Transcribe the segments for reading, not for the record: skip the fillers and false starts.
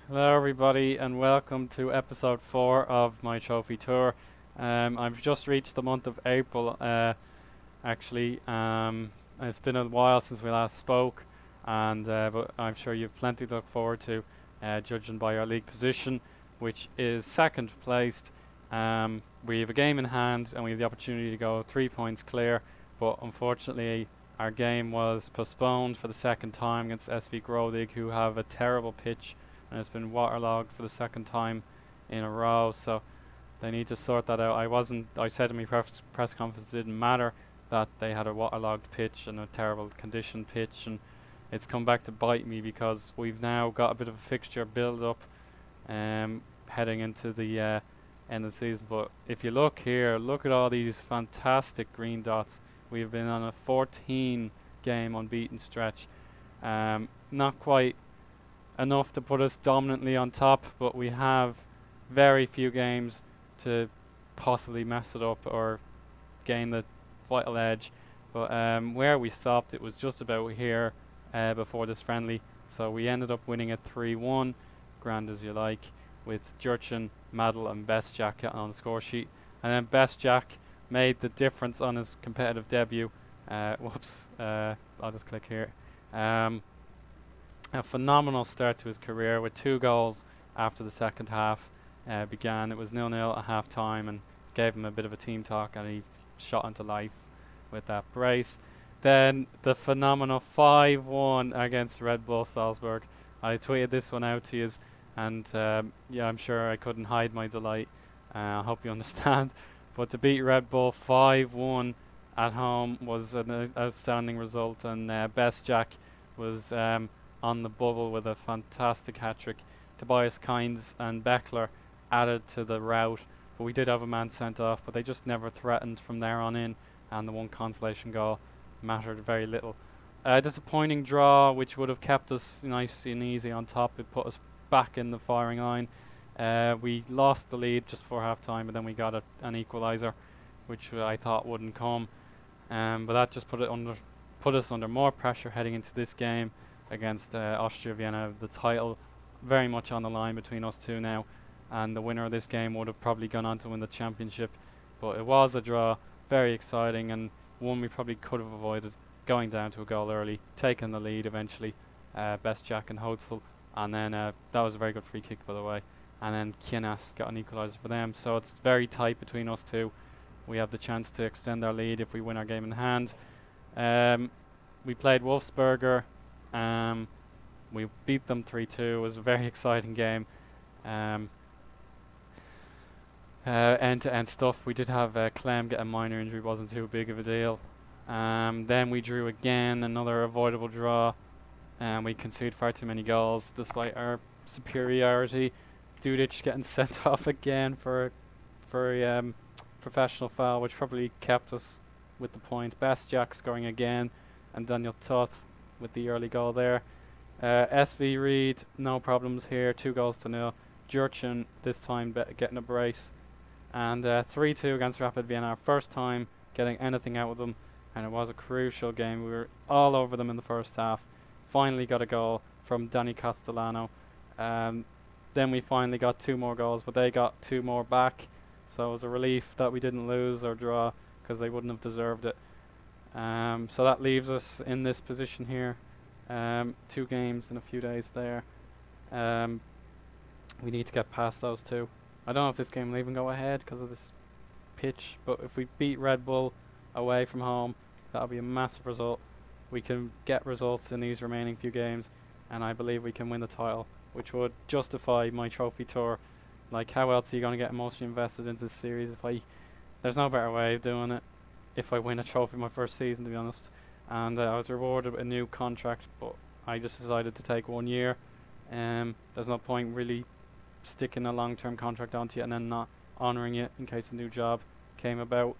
Hello, everybody, and welcome to episode 4 of my trophy tour. I've just reached the month of April, actually. It's been a while since we last spoke, but I'm sure you've plenty to look forward to, judging by our league position, which is second placed. We have a game in hand, and we have the opportunity to go 3 points clear, but unfortunately, our game was postponed for the second time against SV Grodig, who have a terrible pitch and it's been waterlogged for the second time in a row. So they need to sort that out. I said in my press conference it didn't matter that they had a waterlogged pitch and a terrible condition pitch, and it's come back to bite me because we've now got a bit of a fixture build up heading into the end of the season. But if you look here, look at all these fantastic green dots. We've been on a 14 game unbeaten stretch. Not quite enough to put us dominantly on top, but we have very few games to possibly mess it up or gain the vital edge. But where we stopped, it was just about here before this friendly. So we ended up winning it 3-1, grand as you like, with Jurchen, Madel and Best Jack on the score sheet. And then Best Jack made the difference on his competitive debut. I'll just click here. A phenomenal start to his career with 2 goals after the second half began. It was 0-0 at half time and gave him a bit of a team talk, and he shot into life with that brace. Then the phenomenal 5-1 against Red Bull Salzburg. I tweeted this one out to you, and yeah, I'm sure I couldn't hide my delight. I hope you understand. But to beat Red Bull 5-1 at home was an outstanding result, and Best Jack was on the bubble with a fantastic hat-trick. Tobias Kynes and Beckler added to the rout, but we did have a man sent off, but they just never threatened from there on in, and the one consolation goal mattered very little. A disappointing draw, which would have kept us nice and easy on top. It put us back in the firing line. We lost the lead just before half-time, but then we got an equaliser, which I thought wouldn't come. But that just put us under more pressure heading into this game against Austria Vienna. The title very much on the line between us two now, and the winner of this game would have probably gone on to win the championship. But it was a draw, very exciting, and one we probably could have avoided, going down to a goal early, taking the lead eventually. Best Jack and Hotzel, and then that was a very good free kick, by the way. And then Kienas got an equaliser for them. So it's very tight between us two. We have the chance to extend our lead if we win our game in hand. We played Wolfsberger. We beat them 3-2. It was a very exciting game. End-to-end stuff. We did have Clem get a minor injury, wasn't too big of a deal. Then we drew again, another avoidable draw. We conceded far too many goals despite our superiority. Dudic getting sent off again for professional foul, which probably kept us with the point. Best Jack scoring again, and Daniel Toth with the early goal there. SV Reed, no problems here, 2-0. Jurchen this time getting a brace, and 3-2 against Rapid Vienna. Our first time getting anything out of them, and it was a crucial game. We were all over them in the first half. Finally got a goal from Danny Castellano. Then we finally got 2 more goals, but they got 2 more back. So it was a relief that we didn't lose or draw, because they wouldn't have deserved it. So that leaves us in this position here. 2 games in a few days there. We need to get past those 2. I don't know if this game will even go ahead because of this pitch, but if we beat Red Bull away from home, that'll be a massive result. We can get results in these remaining few games, and I believe we can win the title, which would justify my trophy tour. Like, how else are you going to get emotionally invested into this series? There's no better way of doing it if I win a trophy my first season, to be honest. And I was rewarded with a new contract, but I just decided to take 1 year. There's no point really sticking a long-term contract onto you and then not honouring it in case a new job came about.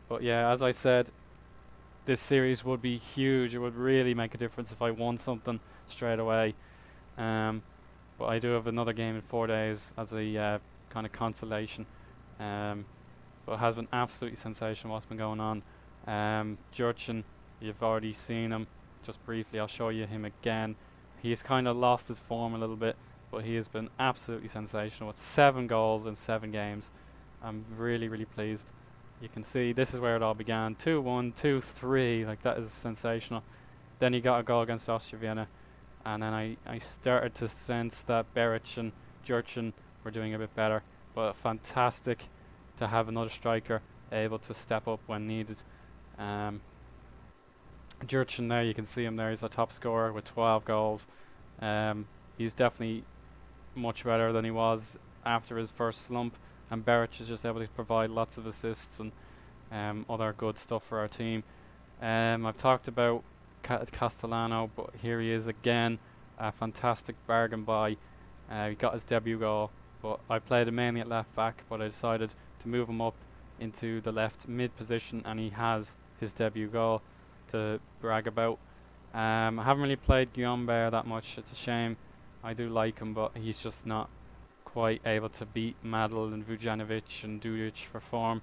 But yeah, as I said, this series would be huge. It would really make a difference if I won something straight away. But I do have another game in 4 days as a kind of consolation. But it has been absolutely sensational what's been going on. Jurchen, you've already seen him. Just briefly, I'll show you him again. He's kind of lost his form a little bit. but he has been absolutely sensational with 7 goals in 7 games. I'm really, really pleased. You can see this is where it all began. 2-1, 2-3, like that is sensational. Then he got a goal against Austria Vienna, and then I started to sense that Beric and Jurchen were doing a bit better. But fantastic to have another striker able to step up when needed. Jurchen there, you can see him there, he's a top scorer with 12 goals. He's definitely much better than he was after his first slump, and Beric is just able to provide lots of assists and other good stuff for our team. I've talked about Castellano, but here he is again, a fantastic bargain buy. He got his debut goal, but I played him mainly at left back, but I decided to move him up into the left mid position, and he has his debut goal to brag about. I haven't really played Guillaume that much. It's a shame. I do like him, but he's just not quite able to beat Madl and Vujanovic and Dudic for form.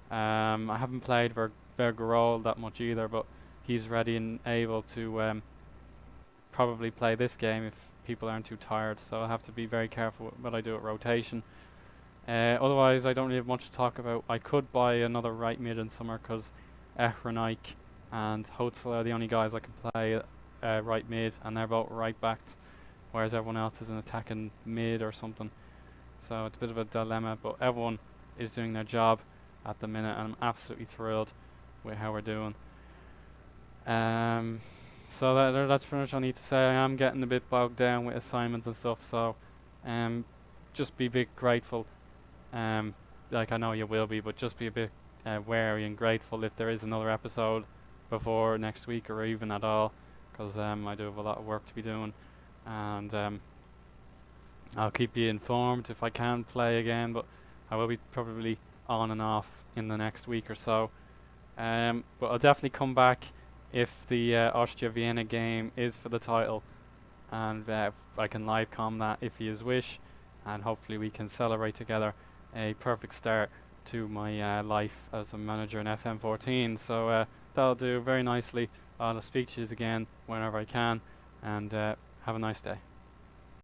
I haven't played Vergerol that much either, but he's ready and able to probably play this game if people aren't too tired, so I'll have to be very careful with what I do at rotation. Otherwise, I don't really have much to talk about. I could buy another right mid in summer because Ehrenaik and Hotzler are the only guys I can play right mid, and they're both right backed, whereas everyone else is an attacking mid or something. So it's a bit of a dilemma, but everyone is doing their job at the minute, and I'm absolutely thrilled with how we're doing. So that's pretty much all I need to say. I am getting a bit bogged down with assignments and stuff, so just be a bit grateful. Like I know you will be, but just be a bit wary and grateful if there is another episode before next week or even at all, because I do have a lot of work to be doing, and I'll keep you informed if I can play again, but I will be probably on and off in the next week or so. But I'll definitely come back if the Austria Vienna game is for the title, and I can live com that if you wish, and hopefully we can celebrate together a perfect start to my life as a manager in FM14. So that'll do very nicely. I'll speak to you again whenever I can, and have a nice day.